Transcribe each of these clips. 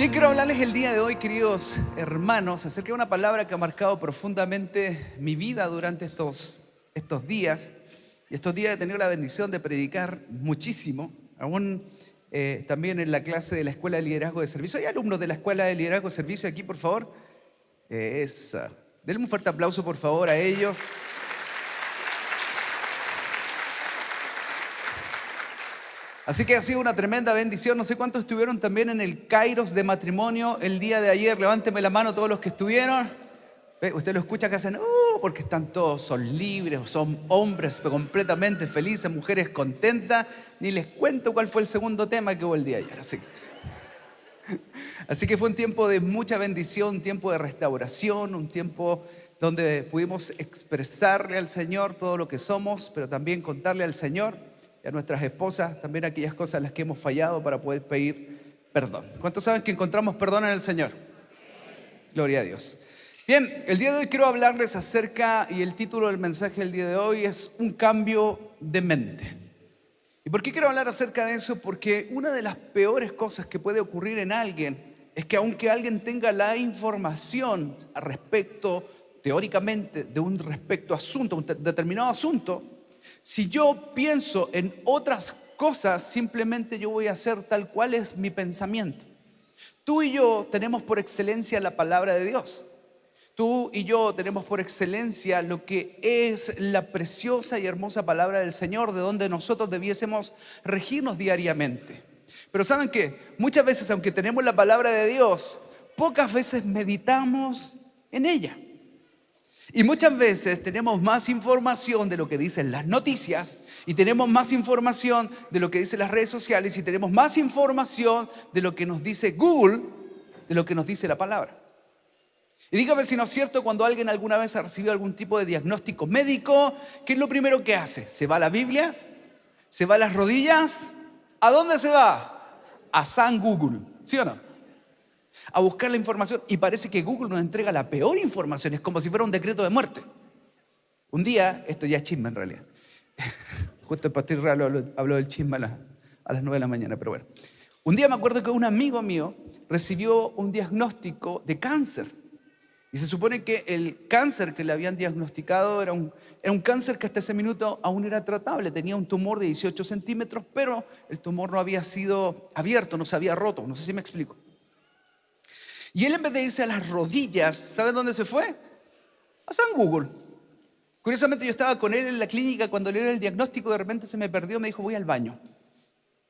Bien, quiero hablarles el día de hoy, queridos hermanos, acerca de una palabra que ha marcado profundamente mi vida durante estos días. Y estos días he tenido la bendición de predicar muchísimo, aún también en la clase de la Escuela de Liderazgo de Servicio. ¿Hay alumnos de la Escuela de Liderazgo de Servicio aquí, por favor? Denle un fuerte aplauso, por favor, a ellos. Así que ha sido una tremenda bendición. No sé cuántos estuvieron también en el Kairos de matrimonio el día de ayer. Levánteme la mano todos los que estuvieron. Usted lo escucha que hacen, porque están todos, son libres, son hombres completamente felices, mujeres contentas. Ni les cuento cuál fue el segundo tema que hubo el día de ayer. Así que fue un tiempo de mucha bendición, un tiempo de restauración, un tiempo donde pudimos expresarle al Señor todo lo que somos, pero también contarle al Señor y a nuestras esposas también aquellas cosas en las que hemos fallado para poder pedir perdón. ¿Cuántos saben que encontramos perdón en el Señor? Gloria a Dios. Bien, el día de hoy quiero hablarles acerca, y el título del mensaje del día de hoy es un cambio de mente. ¿Y por qué quiero hablar acerca de eso? Porque una de las peores cosas que puede ocurrir en alguien es que aunque alguien tenga la información al respecto, teóricamente, de un asunto, un determinado asunto, si yo pienso en otras cosas, simplemente yo voy a hacer tal cual es mi pensamiento. Tú y yo tenemos por excelencia la palabra de Dios. Tú y yo tenemos por excelencia lo que es la preciosa y hermosa palabra del Señor, de donde nosotros debiésemos regirnos diariamente. Pero ¿saben qué? Muchas veces, aunque tenemos la palabra de Dios, pocas veces meditamos en ella. Y muchas veces tenemos más información de lo que dicen las noticias, y tenemos más información de lo que dicen las redes sociales, y tenemos más información de lo que nos dice Google, de lo que nos dice la palabra. Y dígame si no es cierto, cuando alguien alguna vez ha recibido algún tipo de diagnóstico médico, ¿qué es lo primero que hace? ¿Se va a la Biblia? ¿Se va a las rodillas? ¿A dónde se va? A San Google, ¿sí o no? A buscar la información, y parece que Google nos entrega la peor información, es como si fuera un decreto de muerte. Un día, esto ya es chisme en realidad, justo el pastor Israel habló del chisme a las 9 de la mañana, pero bueno. Un día me acuerdo que un amigo mío recibió un diagnóstico de cáncer, y se supone que el cáncer que le habían diagnosticado era un cáncer que hasta ese minuto aún era tratable. Tenía un tumor de 18 centímetros, pero el tumor no había sido abierto, no se había roto, no sé si me explico. Y él, en vez de irse a las rodillas, ¿saben dónde se fue? A San Google. Curiosamente, yo estaba con él en la clínica cuando le dieron el diagnóstico. De repente se me perdió, me dijo, voy al baño.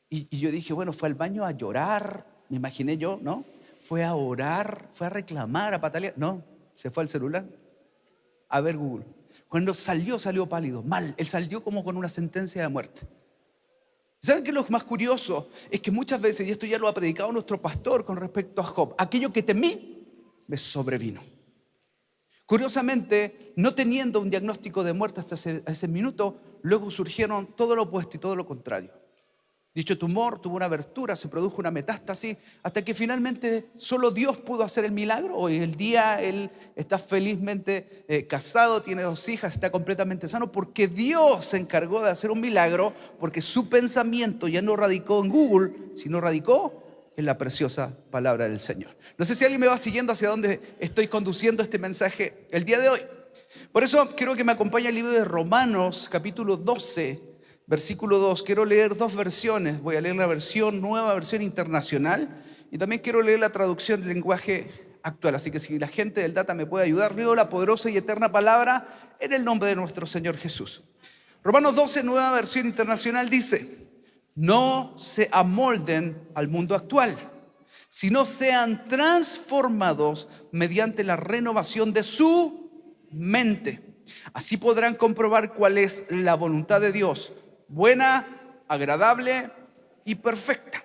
Y yo dije, bueno, fue al baño a llorar, me imaginé yo, ¿no? Fue a orar, fue a reclamar, a patalear. No, se fue al celular a ver Google. Cuando salió pálido, mal. Él salió como con una sentencia de muerte. ¿Saben qué es lo más curioso? Es que muchas veces, y esto ya lo ha predicado nuestro pastor con respecto a Job, aquello que temí me sobrevino. Curiosamente, no teniendo un diagnóstico de muerte hasta ese minuto, luego surgieron todo lo opuesto y todo lo contrario. Dicho tumor tuvo una abertura, se produjo una metástasis, hasta que finalmente solo Dios pudo hacer el milagro. Hoy el día él está felizmente casado, tiene 2 hijas, está completamente sano, porque Dios se encargó de hacer un milagro, porque su pensamiento ya no radicó en Google, sino radicó en la preciosa palabra del Señor. No sé si alguien me va siguiendo hacia dónde estoy conduciendo este mensaje el día de hoy. Por eso quiero que me acompañe el libro de Romanos, capítulo 12, versículo 2, quiero leer 2 versiones. Voy a leer la nueva versión internacional, y también quiero leer la traducción del lenguaje actual. Así que si la gente del data me puede ayudar, leo la poderosa y eterna palabra en el nombre de nuestro Señor Jesús. Romanos 12, nueva versión internacional, dice: no se amolden al mundo actual, sino sean transformados mediante la renovación de su mente. Así podrán comprobar cuál es la voluntad de Dios, buena, agradable y perfecta.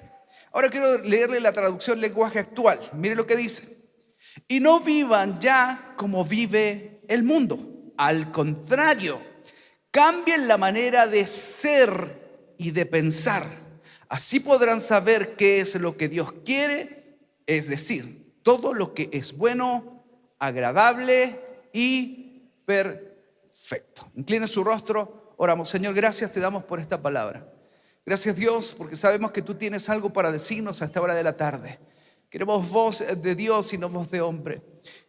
Ahora quiero leerle la traducción lenguaje actual. Mire lo que dice: y no vivan ya como vive el mundo. Al contrario, cambien la manera de ser y de pensar. Así podrán saber qué es lo que Dios quiere, es decir, todo lo que es bueno, agradable y perfecto. Incline su rostro, oramos. Señor, gracias te damos por esta palabra. Gracias, Dios, porque sabemos que tú tienes algo para decirnos a esta hora de la tarde. Queremos voz de Dios y no voz de hombre.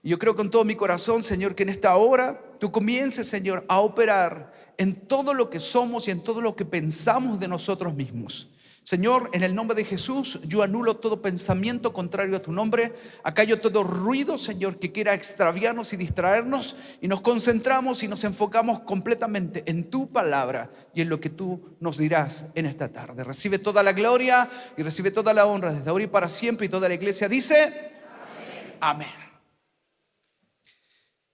Y yo creo con todo mi corazón, Señor, que en esta hora tú comiences, Señor, a operar en todo lo que somos y en todo lo que pensamos de nosotros mismos. Señor, en el nombre de Jesús, yo anulo todo pensamiento contrario a tu nombre. Acallo todo ruido, Señor, que quiera extraviarnos y distraernos. Y nos concentramos y nos enfocamos completamente en tu palabra y en lo que tú nos dirás en esta tarde. Recibe toda la gloria y recibe toda la honra desde ahora y para siempre. Y toda la iglesia dice: amén. Amén.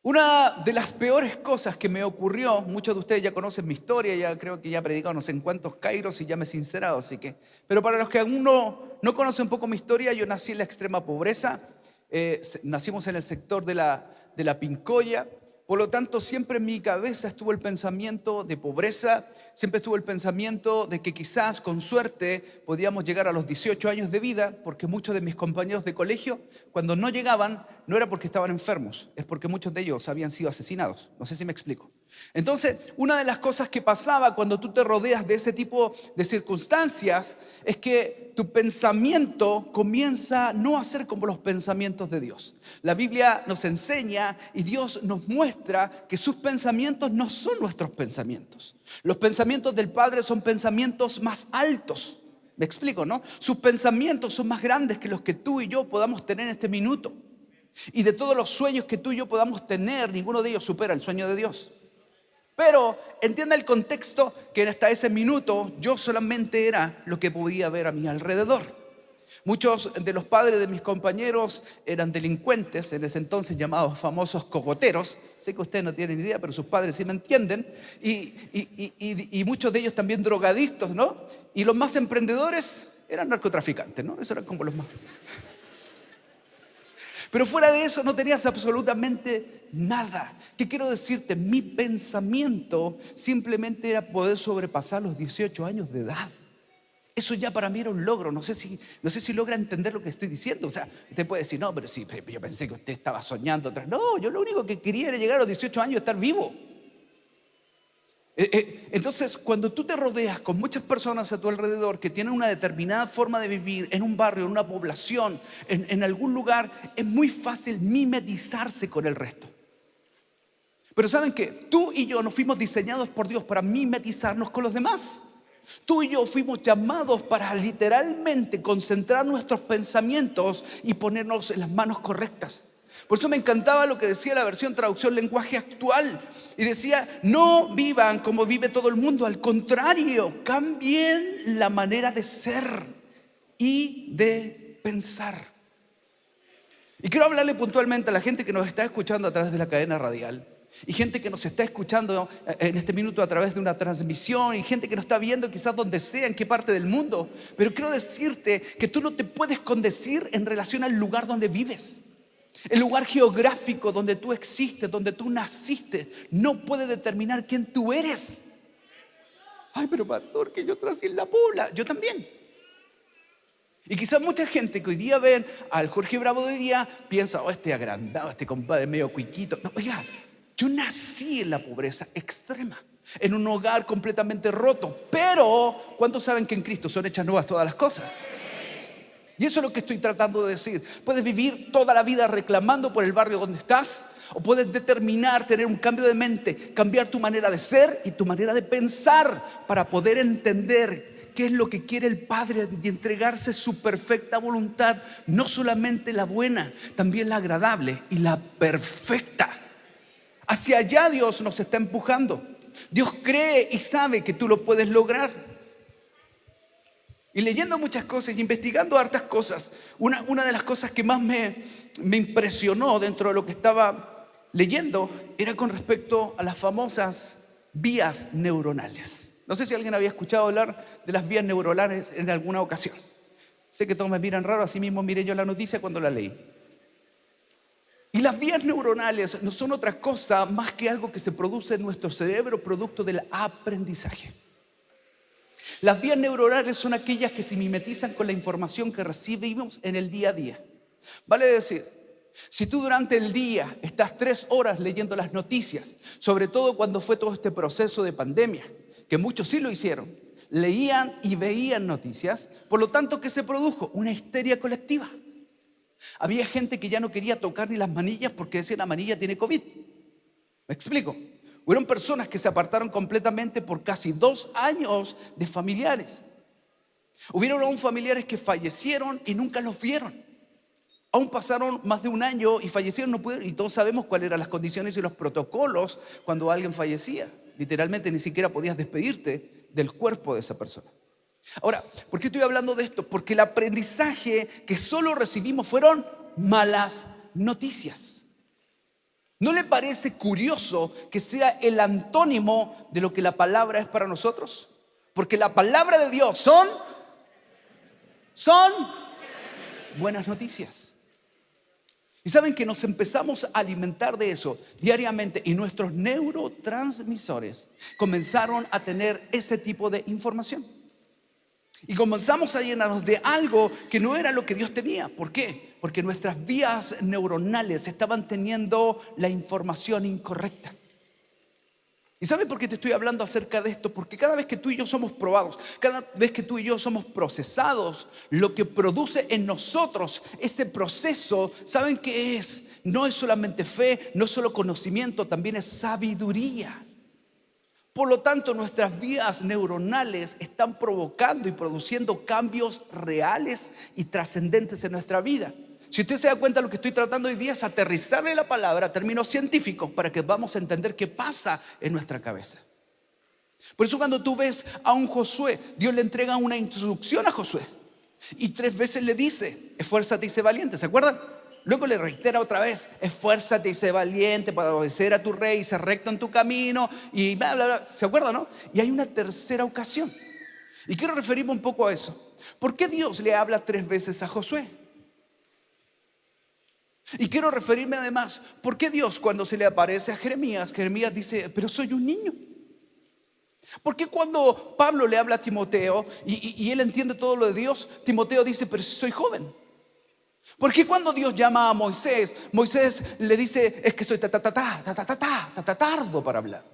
Una de las peores cosas que me ocurrió, muchos de ustedes ya conocen mi historia, ya creo que ya he predicado no sé en cuántos Kairos y ya me he sincerado, así que, pero para los que aún no conocen un poco mi historia, yo nací en la extrema pobreza, nacimos en el sector de la Pincoya. Por lo tanto, siempre en mi cabeza estuvo el pensamiento de pobreza, siempre estuvo el pensamiento de que quizás con suerte podíamos llegar a los 18 años de vida, porque muchos de mis compañeros de colegio, cuando no llegaban, no era porque estaban enfermos, es porque muchos de ellos habían sido asesinados. No sé si me explico. Entonces, una de las cosas que pasaba cuando tú te rodeas de ese tipo de circunstancias es que tu pensamiento comienza no a ser como los pensamientos de Dios. La Biblia nos enseña y Dios nos muestra que sus pensamientos no son nuestros pensamientos. Los pensamientos del Padre son pensamientos más altos. ¿Me explico, no? Sus pensamientos son más grandes que los que tú y yo podamos tener en este minuto. Y de todos los sueños que tú y yo podamos tener, ninguno de ellos supera el sueño de Dios. Pero entienda el contexto, que hasta ese minuto yo solamente era lo que podía ver a mi alrededor. Muchos de los padres de mis compañeros eran delincuentes, en ese entonces llamados famosos cogoteros. Sé que ustedes no tienen idea, pero sus padres sí me entienden. Y muchos de ellos también drogadictos, ¿no? Y los más emprendedores eran narcotraficantes, ¿no? Eso eran como los más... Pero fuera de eso no tenías absolutamente nada. ¿Qué quiero decirte? Mi pensamiento simplemente era poder sobrepasar los 18 años de edad. Eso ya para mí era un logro. No sé si logra entender lo que estoy diciendo. O sea, usted puede decir, no, pero sí, yo pensé que usted estaba soñando atrás. No, yo lo único que quería era llegar a los 18 años y estar vivo. Entonces, cuando tú te rodeas con muchas personas a tu alrededor que tienen una determinada forma de vivir en un barrio, en una población, en algún lugar, es muy fácil mimetizarse con el resto. Pero ¿saben qué? Tú y yo no fuimos diseñados por Dios para mimetizarnos con los demás. Tú y yo fuimos llamados para literalmente concentrar nuestros pensamientos y ponernos en las manos correctas. Por eso me encantaba lo que decía la versión traducción lenguaje actual. Y decía, no vivan como vive todo el mundo. Al contrario, cambien la manera de ser y de pensar. Y quiero hablarle puntualmente a la gente que nos está escuchando a través de la cadena radial. Y gente que nos está escuchando en este minuto a través de una transmisión. Y gente que nos está viendo quizás donde sea, en qué parte del mundo. Pero quiero decirte que tú no te puedes condecir en relación al lugar donde vives. El lugar geográfico donde tú existes, donde tú naciste, no puede determinar quién tú eres. Ay, pero pastor, que yo nací en la Pobla. Yo también. Y quizás mucha gente que hoy día ven al Jorge Bravo de hoy día piensa, oh, este agrandado, este compadre medio cuiquito. No, oiga, yo nací en la pobreza extrema, en un hogar completamente roto. Pero, ¿cuántos saben que en Cristo son hechas nuevas todas las cosas? Y eso es lo que estoy tratando de decir. Puedes vivir toda la vida reclamando por el barrio donde estás, o puedes determinar, tener un cambio de mente, cambiar tu manera de ser y tu manera de pensar para poder entender qué es lo que quiere el Padre y entregarse su perfecta voluntad. No solamente la buena, también la agradable y la perfecta. Hacia allá Dios nos está empujando. Dios cree y sabe que tú lo puedes lograr. Y leyendo muchas cosas y investigando hartas cosas, una de las cosas que más me impresionó dentro de lo que estaba leyendo era con respecto a las famosas vías neuronales. No sé si alguien había escuchado hablar de las vías neuronales en alguna ocasión. Sé que todos me miran raro, así mismo miré yo la noticia cuando la leí. Y las vías neuronales no son otra cosa más que algo que se produce en nuestro cerebro producto del aprendizaje. Las vías neuronales son aquellas que se mimetizan con la información que recibimos en el día a día. Vale decir, si tú durante el día estás 3 horas leyendo las noticias, sobre todo cuando fue todo este proceso de pandemia, que muchos sí lo hicieron, leían y veían noticias, por lo tanto, ¿qué se produjo? Una histeria colectiva. Había gente que ya no quería tocar ni las manillas porque decía la manilla tiene COVID. ¿Me explico? Hubieron personas que se apartaron completamente por casi 2 años de familiares. Hubieron aún familiares que fallecieron y nunca los vieron. Aún pasaron más de 1 año y fallecieron, no pudieron, y todos sabemos cuáles eran las condiciones y los protocolos cuando alguien fallecía. Literalmente ni siquiera podías despedirte del cuerpo de esa persona. Ahora, ¿por qué estoy hablando de esto? Porque el aprendizaje que solo recibimos fueron malas noticias. ¿No le parece curioso que sea el antónimo de lo que la palabra es para nosotros? Porque la palabra de Dios son buenas noticias. Y saben que nos empezamos a alimentar de eso diariamente y nuestros neurotransmisores comenzaron a tener ese tipo de información. Y comenzamos a llenarnos de algo que no era lo que Dios tenía. ¿Por qué? Porque nuestras vías neuronales estaban teniendo la información incorrecta. ¿Y saben por qué te estoy hablando acerca de esto? Porque cada vez que tú y yo somos probados, cada vez que tú y yo somos procesados, lo que produce en nosotros ese proceso, ¿saben qué es? No es solamente fe, no es solo conocimiento, también es sabiduría. Por lo tanto, nuestras vías neuronales están provocando y produciendo cambios reales y trascendentes en nuestra vida. Si usted se da cuenta, lo que estoy tratando hoy día es aterrizarle la palabra a términos científicos para que vamos a entender qué pasa en nuestra cabeza. Por eso cuando tú ves a un Josué, Dios le entrega una instrucción a Josué y 3 veces le dice: esfuérzate y sé valiente. ¿Se acuerdan? Luego le reitera otra vez: esfuérzate y sé valiente para obedecer a tu rey y ser recto en tu camino, y bla, bla, bla. ¿Se acuerdan, no? Y hay una tercera ocasión. Y quiero referirme un poco a eso. ¿Por qué Dios le habla 3 veces a Josué? Y quiero referirme además, ¿por qué Dios cuando se le aparece a Jeremías dice: pero soy un niño? ¿Por qué cuando Pablo le habla a Timoteo y él entiende todo lo de Dios, Timoteo dice: pero soy joven? ¿Por qué cuando Dios llama a Moisés, Moisés le dice: es que soy tardo para hablar?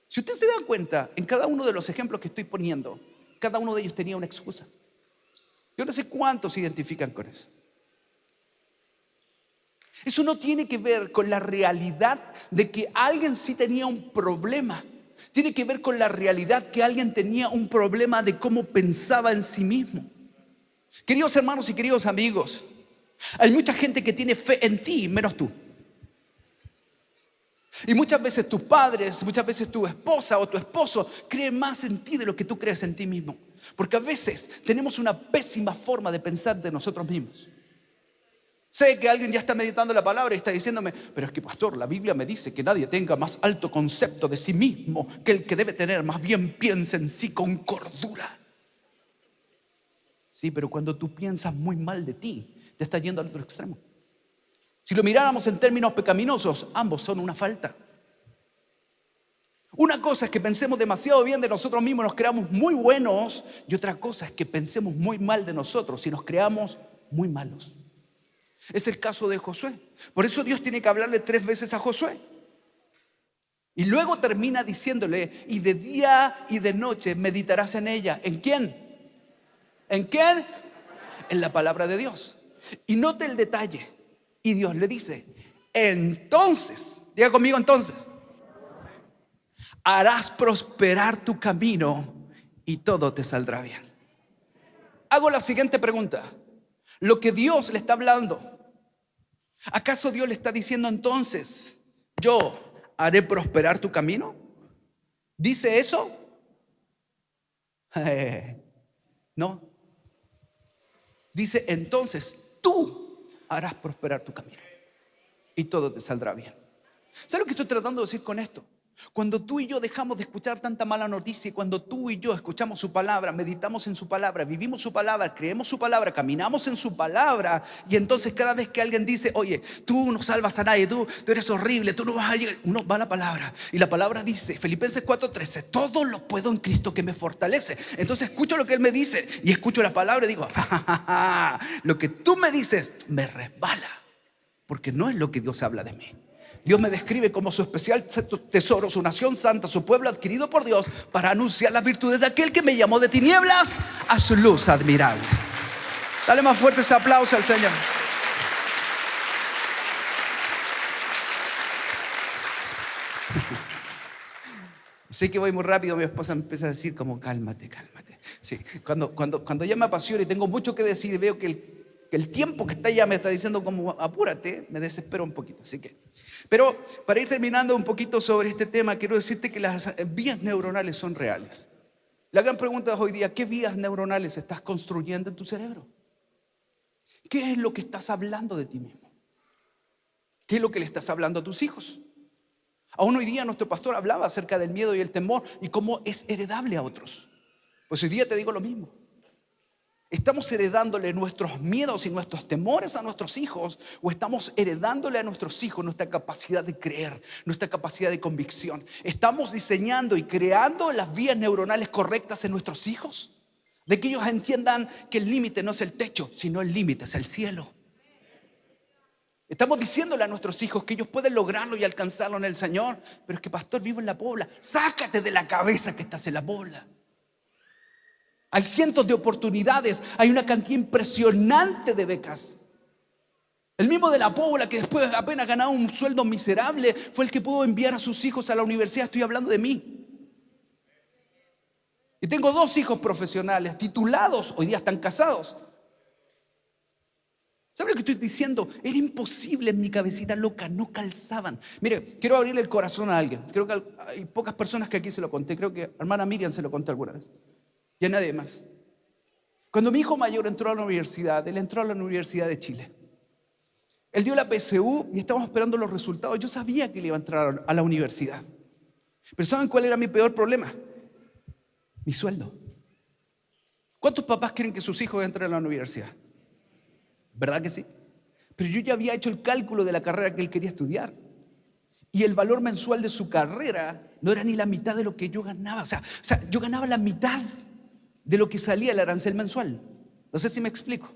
Si usted se da cuenta, en cada uno de los ejemplos que estoy poniendo, cada uno de ellos tenía una excusa. Yo no sé cuántos se identifican con eso. Eso no tiene que ver con la realidad de que alguien sí tenía un problema. Tiene que ver con la realidad que alguien tenía un problema de cómo pensaba en sí mismo. Queridos hermanos y queridos amigos, hay mucha gente que tiene fe en ti, menos tú. Y muchas veces tus padres, muchas veces tu esposa o tu esposo creen más en ti de lo que tú crees en ti mismo. Porque a veces tenemos una pésima forma de pensar de nosotros mismos. Sé que alguien ya está meditando la palabra y está diciéndome: pero es que, pastor, la Biblia me dice que nadie tenga más alto concepto de sí mismo que el que debe tener, más bien piensa en sí con cordura. Sí, pero cuando tú piensas muy mal de ti, te estás yendo al otro extremo. Si lo miráramos en términos pecaminosos, ambos son una falta. Una cosa es que pensemos demasiado bien de nosotros mismos, nos creamos muy buenos, y otra cosa es que pensemos muy mal de nosotros y nos creamos muy malos. Es el caso de Josué. Por eso Dios tiene que hablarle 3 veces a Josué. Y luego termina diciéndole: y de día y de noche meditarás en ella. ¿En quién? ¿En quién? En la palabra de Dios. Y note el detalle. Y Dios le dice: entonces, diga conmigo, entonces, harás prosperar tu camino y todo te saldrá bien. Hago la siguiente pregunta. Lo que Dios le está hablando, ¿acaso Dios le está diciendo entonces: yo haré prosperar tu camino? ¿Dice eso? No. Dice: entonces tú harás prosperar tu camino y todo te saldrá bien. ¿Sabes lo que estoy tratando de decir con esto? Cuando tú y yo dejamos de escuchar tanta mala noticia, y cuando tú y yo escuchamos su palabra, meditamos en su palabra, vivimos su palabra, creemos su palabra, caminamos en su palabra, y entonces cada vez que alguien dice: oye, tú no salvas a nadie, tú eres horrible, tú no vas a llegar, uno va a la palabra, y la palabra dice, Filipenses 4:13, todo lo puedo en Cristo que me fortalece. Entonces escucho lo que Él me dice y escucho la palabra y digo: lo que tú me dices me resbala, porque no es lo que Dios habla de mí. Dios me describe como su especial tesoro, su nación santa, su pueblo adquirido por Dios, para anunciar las virtudes de aquel que me llamó de tinieblas a su luz admirable. Dale más fuerte ese aplauso al Señor. Sé que voy muy rápido, mi esposa me empieza a decir como cálmate, cálmate. Sí, cuando ya me apasiona y tengo mucho que decir y veo que el tiempo que está ya me está diciendo como apúrate, me desespero un poquito. Pero para ir terminando un poquito sobre este tema, quiero decirte que las vías neuronales son reales. La gran pregunta de hoy día, ¿qué vías neuronales estás construyendo en tu cerebro? ¿Qué es lo que estás hablando de ti mismo? ¿Qué es lo que le estás hablando a tus hijos? Aún hoy día nuestro pastor hablaba acerca del miedo y el temor y cómo es heredable a otros. Pues hoy día te digo lo mismo. ¿Estamos heredándole nuestros miedos y nuestros temores a nuestros hijos? ¿O estamos heredándole a nuestros hijos nuestra capacidad de creer, nuestra capacidad de convicción? ¿Estamos diseñando y creando las vías neuronales correctas en nuestros hijos? De que ellos entiendan que el límite no es el techo, sino el límite es el cielo. Estamos diciéndole a nuestros hijos que ellos pueden lograrlo y alcanzarlo en el Señor. Pero es que pastor, vivo en la Pobla. Sácate de la cabeza que estás en la Pobla. Hay cientos de oportunidades. Hay una cantidad impresionante de becas. El mismo de la Pobla, que después apenas ganaba un sueldo miserable, fue el que pudo enviar a sus hijos a la universidad. Estoy hablando de mí. Y tengo 2 hijos profesionales titulados. Hoy día están casados. ¿Sabe lo que estoy diciendo? Era imposible en mi cabecita loca, no calzaban. Mire, quiero abrirle el corazón a alguien. Creo que hay pocas personas que aquí se lo conté. Creo que a hermana Miriam se lo conté alguna vez. Y a nadie más. Cuando mi hijo mayor entró a la universidad, él entró a la Universidad de Chile. Él dio la PSU y estábamos esperando los resultados. Yo sabía que él iba a entrar a la universidad. Pero ¿saben cuál era mi peor problema? Mi sueldo. ¿Cuántos papás quieren que sus hijos entren a la universidad? ¿Verdad que sí? Pero yo ya había hecho el cálculo de la carrera que él quería estudiar. Y el valor mensual de su carrera no era ni la mitad de lo que yo ganaba. O sea, yo ganaba la mitad de lo que salía el arancel mensual. No sé si me explico.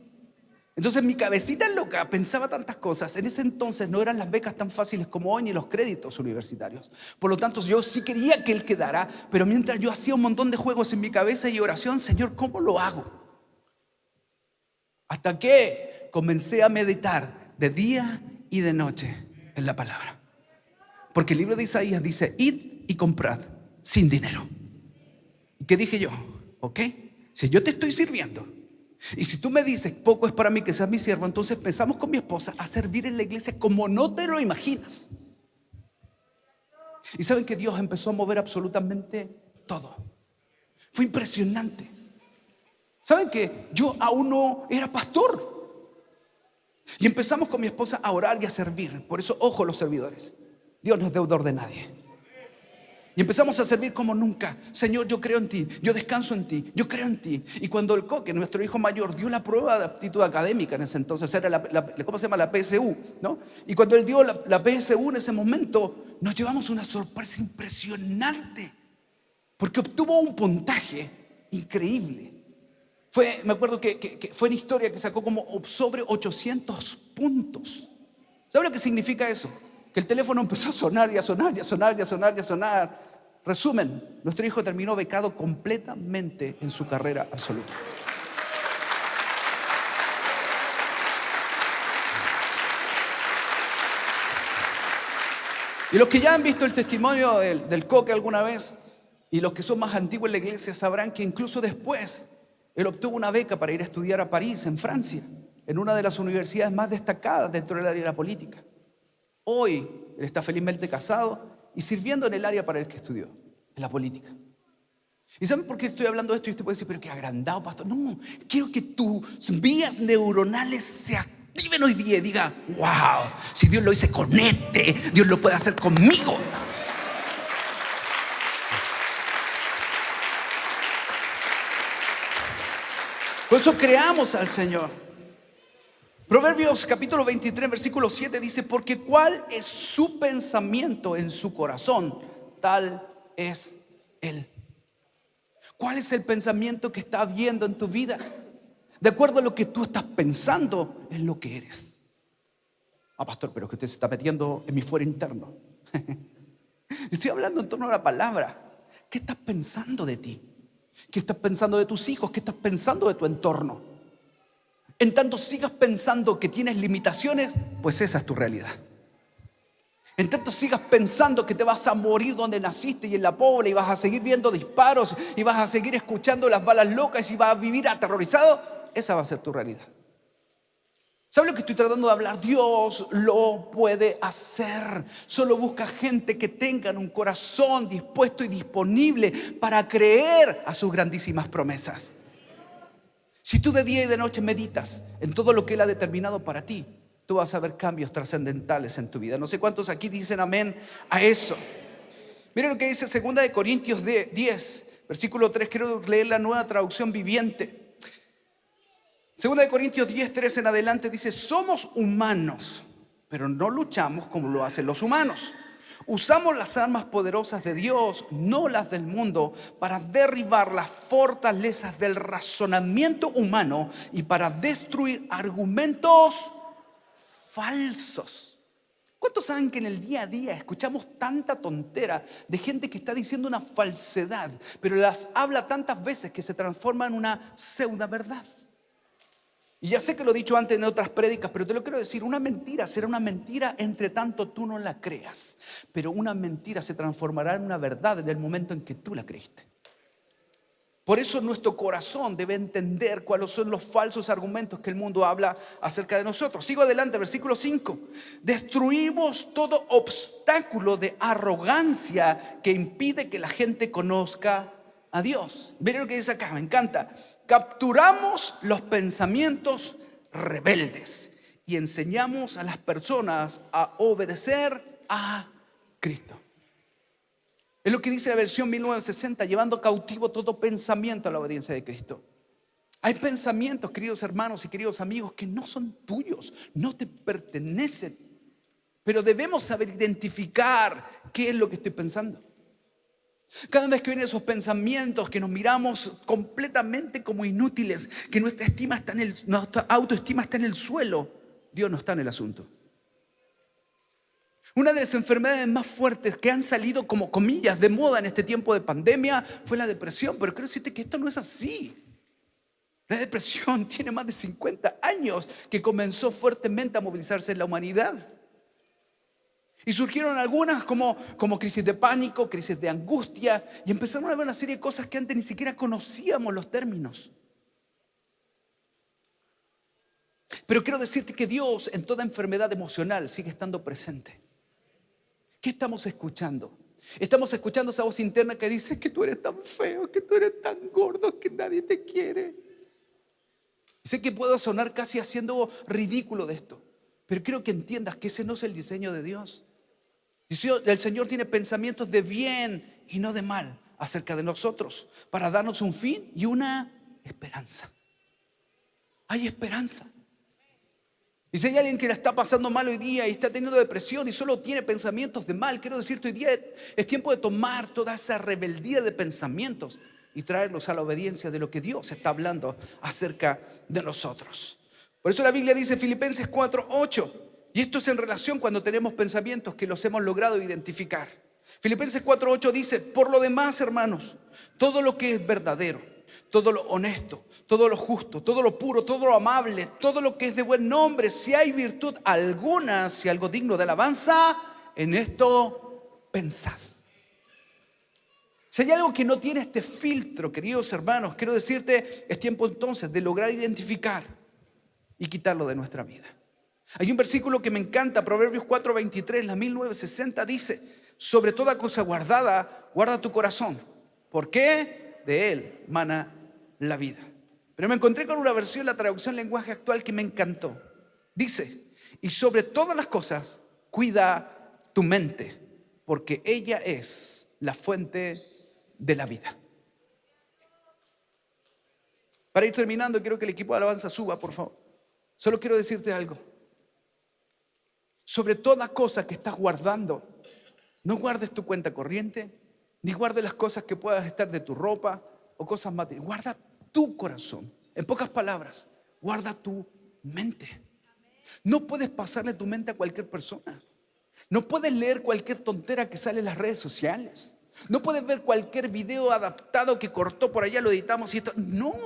Entonces mi cabecita loca pensaba tantas cosas. En ese entonces no eran las becas tan fáciles como hoy ni los créditos universitarios. Por lo tanto, yo sí quería que él quedara. Pero mientras yo hacía un montón de juegos en mi cabeza y oración, Señor, ¿cómo lo hago? Hasta que comencé a meditar de día y de noche en la palabra. Porque el libro de Isaías dice, id y comprad sin dinero. ¿Y qué dije yo? Ok, si yo te estoy sirviendo y si tú me dices poco es para mí que seas mi siervo, entonces empezamos con mi esposa a servir en la iglesia como no te lo imaginas. Y saben que Dios empezó a mover absolutamente todo. Fue impresionante. ¿Saben que yo aún no era pastor? Y empezamos con mi esposa a orar y a servir. Por eso, ojo los servidores. Dios no es deudor de nadie. Y empezamos a servir como nunca. Señor, yo creo en ti, yo descanso en ti, yo creo en ti. Y cuando el Coque, nuestro hijo mayor, dio la prueba de aptitud académica en ese entonces, era ¿cómo se llama? La PSU, ¿no? Y cuando él dio la PSU en ese momento, nos llevamos una sorpresa impresionante. Porque obtuvo un puntaje increíble. Me acuerdo que fue en historia que sacó como sobre 800 puntos. ¿Sabe lo que significa eso? Que el teléfono empezó a sonar y a sonar y a sonar y a sonar y a sonar. Resumen, nuestro hijo terminó becado completamente en su carrera absoluta. Y los que ya han visto el testimonio del Coque alguna vez, y los que son más antiguos en la iglesia sabrán que incluso después él obtuvo una beca para ir a estudiar a París, en Francia, en una de las universidades más destacadas dentro del área de la política. Hoy él está felizmente casado y sirviendo en el área para el que estudió, en la política. ¿Y saben por qué estoy hablando de esto? Y usted puede decir, pero qué agrandado, pastor. No, quiero que tus vías neuronales se activen hoy día y diga, wow, si Dios lo hizo con Dios lo puede hacer conmigo. Por eso creamos al Señor. Proverbios capítulo 23, versículo 7 dice, porque cuál es su pensamiento en su corazón, tal es Él. ¿Cuál es el pensamiento que está habiendo en tu vida? De acuerdo a lo que tú estás pensando, es lo que eres. Pastor, pero es que usted se está metiendo en mi fuero interno. Estoy hablando en torno a la palabra. ¿Qué estás pensando de ti? ¿Qué estás pensando de tus hijos? ¿Qué estás pensando de tu entorno? En tanto sigas pensando que tienes limitaciones, pues esa es tu realidad. En tanto sigas pensando que te vas a morir donde naciste y en la pobre, y vas a seguir viendo disparos y vas a seguir escuchando las balas locas y vas a vivir aterrorizado, esa va a ser tu realidad. ¿Sabes lo que estoy tratando de hablar? Dios lo puede hacer. Solo busca gente que tengan un corazón dispuesto y disponible para creer a sus grandísimas promesas. Si tú de día y de noche meditas en todo lo que Él ha determinado para ti, tú vas a ver cambios trascendentales en tu vida. No sé cuántos aquí dicen amén a eso. Miren lo que dice 2 Corintios 10, versículo 3. Quiero leer la Nueva Traducción Viviente. 2 Corintios 10, 3 en adelante dice: somos humanos, pero no luchamos como lo hacen los humanos. Usamos las armas poderosas de Dios, no las del mundo, para derribar las fortalezas del razonamiento humano y para destruir argumentos falsos. ¿Cuántos saben que en el día a día escuchamos tanta tontera de gente que está diciendo una falsedad, pero las habla tantas veces que se transforma en una pseudo verdad? Y ya sé que lo he dicho antes en otras prédicas, pero te lo quiero decir: una mentira será una mentira entre tanto tú no la creas, pero una mentira se transformará en una verdad en el momento en que tú la creíste. Por eso nuestro corazón debe entender cuáles son los falsos argumentos que el mundo habla acerca de nosotros. Sigo adelante, versículo 5. Destruimos todo obstáculo de arrogancia que impide que la gente conozca a Dios. Miren lo que dice acá, me encanta. Capturamos los pensamientos rebeldes y enseñamos a las personas a obedecer a Cristo. Es lo que dice la versión 1960, llevando cautivo todo pensamiento a la obediencia de Cristo. Hay pensamientos, queridos hermanos y queridos amigos, que no son tuyos, no te pertenecen, pero debemos saber identificar qué es lo que estoy pensando. Cada vez que vienen esos pensamientos que nos miramos completamente como inútiles, que nuestra autoestima está en el suelo, Dios no está en el asunto. Una de las enfermedades más fuertes que han salido como comillas de moda en este tiempo de pandemia fue la depresión, pero quiero decirte que esto no es así. La depresión tiene más de 50 años que comenzó fuertemente a movilizarse en la humanidad. Y surgieron algunas como crisis de pánico, crisis de angustia, y empezaron a haber una serie de cosas que antes ni siquiera conocíamos los términos. Pero quiero decirte que Dios en toda enfermedad emocional sigue estando presente. ¿Qué estamos escuchando? Estamos escuchando esa voz interna que dice que tú eres tan feo, que tú eres tan gordo, que nadie te quiere. Sé que puedo sonar casi haciendo ridículo de esto, pero quiero que entiendas que ese no es el diseño de Dios. El Señor tiene pensamientos de bien y no de mal acerca de nosotros, para darnos un fin y una esperanza. Hay esperanza. Y si hay alguien que la está pasando mal hoy día y está teniendo depresión y solo tiene pensamientos de mal, quiero decirte, hoy día es tiempo de tomar toda esa rebeldía de pensamientos y traerlos a la obediencia de lo que Dios está hablando acerca de nosotros. Por eso la Biblia dice, Filipenses 4:8, y esto es en relación cuando tenemos pensamientos que los hemos logrado identificar. Filipenses 4:8 dice: por lo demás, hermanos, todo lo que es verdadero, todo lo honesto, todo lo justo, todo lo puro, todo lo amable, todo lo que es de buen nombre, si hay virtud alguna, si algo digno de alabanza, en esto pensad. Si hay algo que no tiene este filtro, queridos hermanos, quiero decirte, es tiempo entonces de lograr identificar y quitarlo de nuestra vida. Hay un versículo que me encanta, Proverbios 4:23, la 1960 dice: sobre toda cosa guardada, guarda tu corazón, porque de él mana la vida. Pero me encontré con una versión, la traducción lenguaje actual, que me encantó. Dice: y sobre todas las cosas, cuida tu mente, porque ella es la fuente de la vida. Para ir terminando, quiero que el equipo de alabanza suba, por favor. Solo quiero decirte algo. Sobre toda cosa que estás guardando, no guardes tu cuenta corriente, ni guardes las cosas que puedas estar de tu ropa o cosas materiales. Guarda tu corazón. En pocas palabras, guarda tu mente. No puedes pasarle tu mente a cualquier persona. No puedes leer cualquier tontera que sale en las redes sociales. No puedes ver cualquier video adaptado que cortó por allá, lo editamos y esto. No.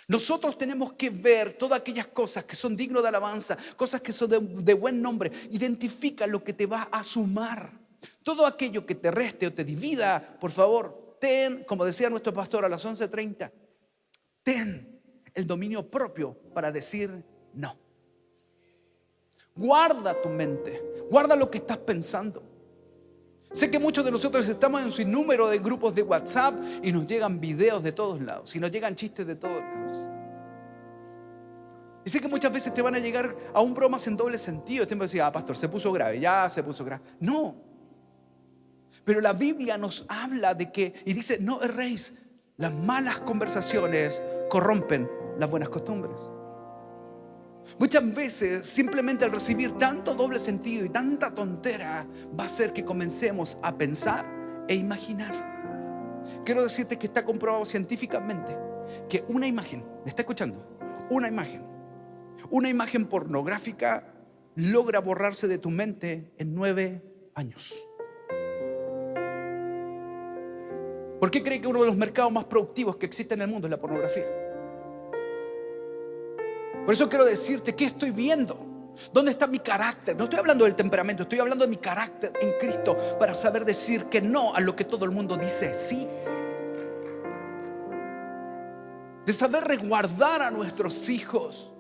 Nosotros tenemos que ver todas aquellas cosas que son dignas de alabanza, cosas que son de buen nombre. Identifica lo que te va a sumar. Todo aquello que te reste o te divida, por favor, ten, como decía nuestro pastor a las 11:30, ten el dominio propio para decir no. Guarda tu mente, guarda lo que estás pensando. Sé que muchos de nosotros estamos en un sinnúmero de grupos de WhatsApp y nos llegan videos de todos lados y nos llegan chistes de todos lados. Y sé que muchas veces te van a llegar aún bromas en doble sentido. Te van a decir, pastor, se puso grave, ya se puso grave. No. Pero la Biblia nos habla de que, y dice, no erréis, las malas conversaciones corrompen las buenas costumbres. Muchas veces simplemente al recibir tanto doble sentido y tanta tontera va a hacer que comencemos a pensar e imaginar. Quiero decirte que está comprobado científicamente que una imagen, ¿me está escuchando? Una imagen pornográfica logra borrarse de tu mente en 9 años. ¿Por qué cree que uno de los mercados más productivos que existe en el mundo es la pornografía? Por eso quiero decirte, ¿qué estoy viendo? ¿Dónde está mi carácter? No estoy hablando del temperamento, estoy hablando de mi carácter en Cristo para saber decir que no a lo que todo el mundo dice sí. De saber resguardar a nuestros hijos.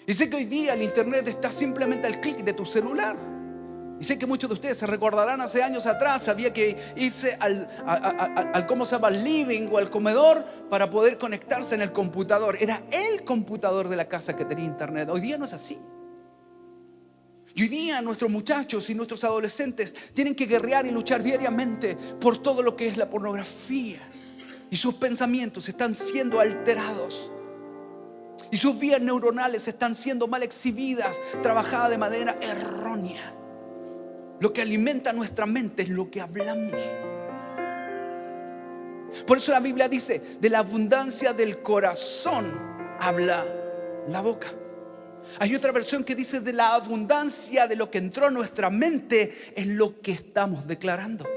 Y sé que hoy día el internet está simplemente al clic de tu celular. Y sé que muchos de ustedes se recordarán hace años atrás había que irse al ¿cómo se llama? Al living o al comedor para poder conectarse en el computador. Era el computador de la casa que tenía internet. Hoy día no es así. Y hoy día nuestros muchachos y nuestros adolescentes tienen que guerrear y luchar diariamente por todo lo que es la pornografía. Y sus pensamientos están siendo alterados. Y sus vías neuronales están siendo mal exhibidas, trabajadas de manera errónea. Lo que alimenta nuestra mente es lo que hablamos. Por eso la Biblia dice, de la abundancia del corazón habla la boca. Hay otra versión que dice, de la abundancia de lo que entró a nuestra mente es lo que estamos declarando.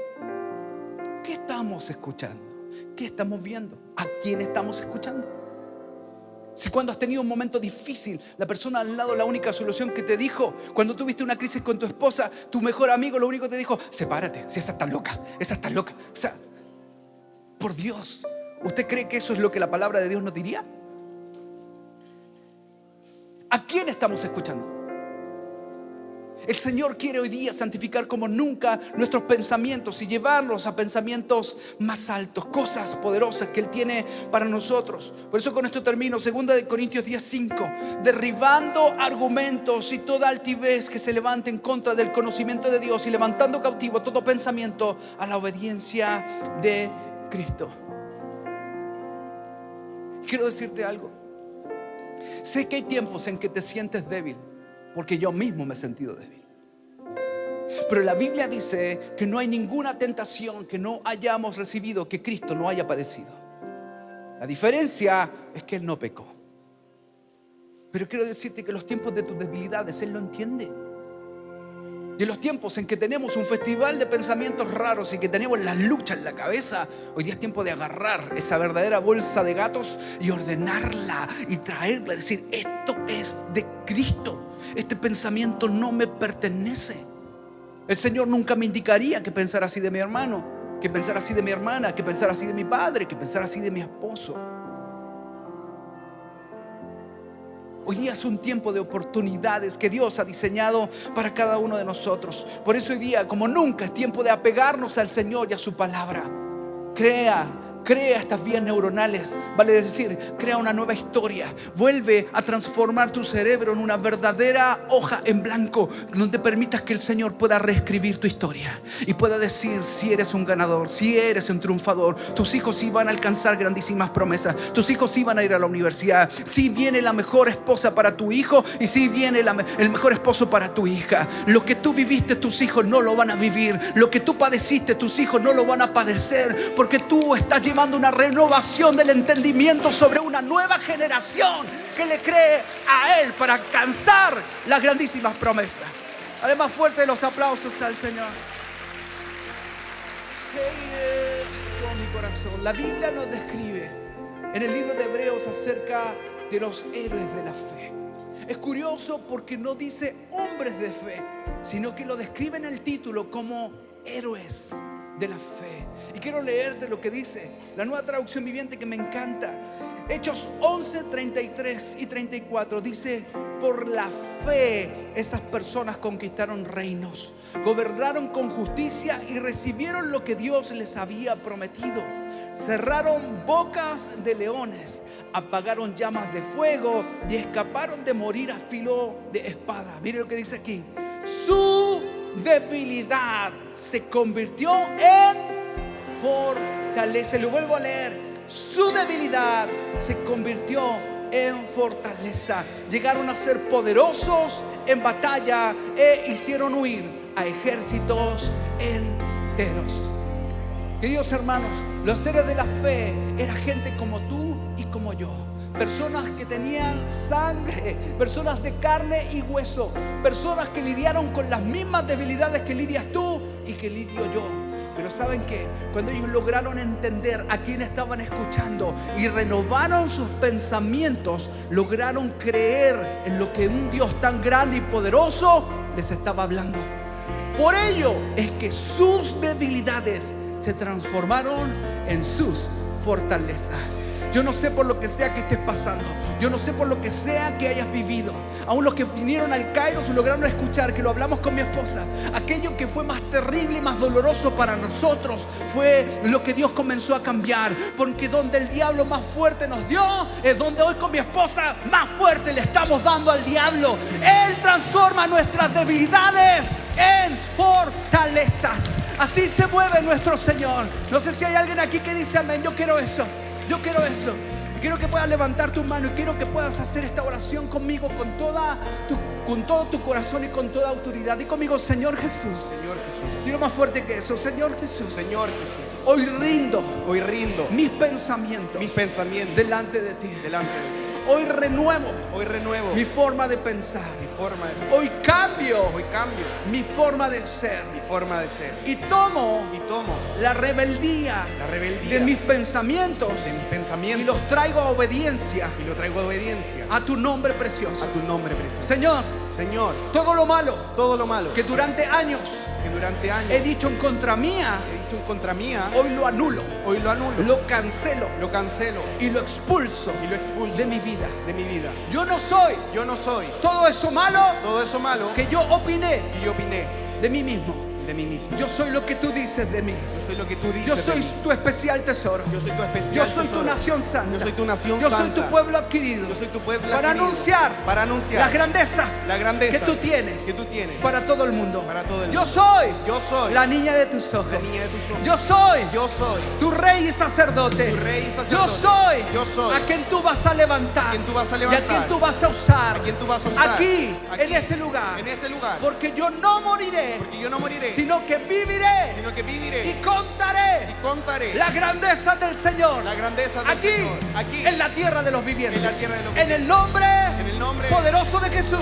¿Qué estamos escuchando? ¿Qué estamos viendo? ¿A quién estamos escuchando? Si cuando has tenido un momento difícil, la persona al lado, la única solución que te dijo, cuando tuviste una crisis con tu esposa, tu mejor amigo lo único que te dijo, sepárate, si esa está loca, esa está loca. O sea, por Dios, ¿usted cree que eso es lo que la palabra de Dios nos diría? ¿A quién estamos escuchando? El Señor quiere hoy día santificar como nunca nuestros pensamientos y llevarlos a pensamientos más altos, cosas poderosas que Él tiene para nosotros. Por eso con esto termino, 2 Corintios 10:5, derribando argumentos y toda altivez que se levante en contra del conocimiento de Dios y levantando cautivo todo pensamiento a la obediencia de Cristo. Quiero decirte algo. Sé que hay tiempos en que te sientes débil, porque yo mismo me he sentido débil. Pero la Biblia dice que no hay ninguna tentación que no hayamos recibido, que Cristo no haya padecido. La diferencia es que Él no pecó. Pero quiero decirte que los tiempos de tus debilidades Él lo entiende. Y en los tiempos en que tenemos un festival de pensamientos raros y que tenemos la lucha en la cabeza, hoy día es tiempo de agarrar esa verdadera bolsa de gatos y ordenarla y traerla, decir, esto es de Cristo. Este pensamiento no me pertenece. El Señor nunca me indicaría que pensar así de mi hermano, que pensar así de mi hermana, que pensar así de mi padre, que pensar así de mi esposo. Hoy día es un tiempo de oportunidades que Dios ha diseñado para cada uno de nosotros. Por eso hoy día, como nunca, es tiempo de apegarnos al Señor y a su palabra. Crea estas vías neuronales, vale decir, crea una nueva historia. Vuelve a transformar tu cerebro en una verdadera hoja en blanco, donde permitas que el Señor pueda reescribir tu historia y pueda decir si eres un ganador, si eres un triunfador. Tus hijos sí van a alcanzar grandísimas promesas, tus hijos sí van a ir a la universidad, sí viene la mejor esposa para tu hijo y sí viene el mejor esposo para tu hija. Lo que tú viviste, tus hijos no lo van a vivir. Lo que tú padeciste, tus hijos no lo van a padecer, porque tú estás llevando una renovación del entendimiento sobre una nueva generación que le cree a Él para alcanzar las grandísimas promesas. Además, fuerte los aplausos al Señor. Con mi corazón, la Biblia nos describe en el libro de Hebreos acerca de los héroes de la fe. Es curioso porque no dice hombres de fe, sino que lo describe en el título como héroes de la fe. Y quiero leerte lo que dice la Nueva Traducción Viviente, que me encanta. Hechos 11, 33 y 34 dice: por la fe esas personas conquistaron reinos, gobernaron con justicia y recibieron lo que Dios les había prometido. Cerraron bocas de leones, apagaron llamas de fuego y escaparon de morir a filo de espada. Mire lo que dice aquí: su debilidad se convirtió en fortaleza. Lo vuelvo a leer: su debilidad se convirtió en fortaleza. Llegaron a ser poderosos en batalla e hicieron huir a ejércitos enteros. Queridos hermanos, los héroes de la fe era gente como tú y como yo. Personas que tenían sangre, personas de carne y hueso, personas que lidiaron con las mismas debilidades que lidias tú y que lidio yo. Pero ¿saben qué? Cuando ellos lograron entender a quién estaban escuchando y renovaron sus pensamientos, lograron creer en lo que un Dios tan grande y poderoso les estaba hablando. Por ello es que sus debilidades se transformaron en sus fortalezas. Yo no sé por lo que sea que estés pasando, yo no sé por lo que sea que hayas vivido. Aún los que vinieron al Kairos lograron escuchar, que lo hablamos con mi esposa, aquello que fue más terrible y más doloroso para nosotros fue lo que Dios comenzó a cambiar. Porque donde el diablo más fuerte nos dio, es donde hoy con mi esposa más fuerte le estamos dando al diablo. Él transforma nuestras debilidades en fortalezas. Así se mueve nuestro Señor. No sé si hay alguien aquí que dice amén. Yo quiero eso. Yo quiero eso. Quiero que puedas levantar tu mano y quiero que puedas hacer esta oración conmigo con todo tu corazón y con toda autoridad. Y conmigo: Señor Jesús. Señor Jesús. Dilo más fuerte que eso: Señor Jesús. Señor Jesús. Hoy rindo mis pensamientos delante de ti. delante de ti. Hoy renuevo mi mi forma de pensar. forma de Hoy cambio mi forma de ser. mi forma de ser. Y tomo Y tomo la rebeldía rebeldía de mis pensamientos de mis y pensamientos los traigo a obediencia y lo traigo a obediencia a tu nombre precioso. a tu nombre precioso. Señor, Señor, todo lo malo todo lo malo que durante años que durante años he dicho en contra mía, he dicho en contra mía, hoy lo anulo, hoy lo anulo, lo cancelo lo cancelo y lo expulso y lo expulso de mi vida. de mi vida. Yo no soy Yo no soy todo eso malo todo eso malo que yo opiné que yo opiné de mí mismo. de mí mismo. Yo soy lo que tú dices de mí. Yo soy lo que tú dices. Yo de soy mí. tu especial tesoro. Yo soy tu especial Yo soy tu tesoro. nación santa. Yo soy tu nación Yo soy santa. tu pueblo adquirido. Yo soy tu pueblo Para adquirido. anunciar Para anunciar las grandezas las grandezas que tú tienes que tú tienes para todo el mundo. para todo el Yo mundo. soy Yo soy la niña de tus ojos. la niña de tus ojos. Yo soy Yo soy tu rey y sacerdote. tu rey y sacerdote. Yo soy, Yo soy a quien tú vas a levantar, a quien tú vas a y levantar. a quien tú vas a usar, a quien tú vas a usar aquí, aquí, en este lugar. en este lugar. Porque yo no moriré, Porque yo no moriré, sino que viviré sino que viviré y contaré y contaré la grandeza del Señor la grandeza del aquí, Señor aquí en la tierra de los vivientes. en la tierra de los En el nombre En el nombre poderoso de Jesús.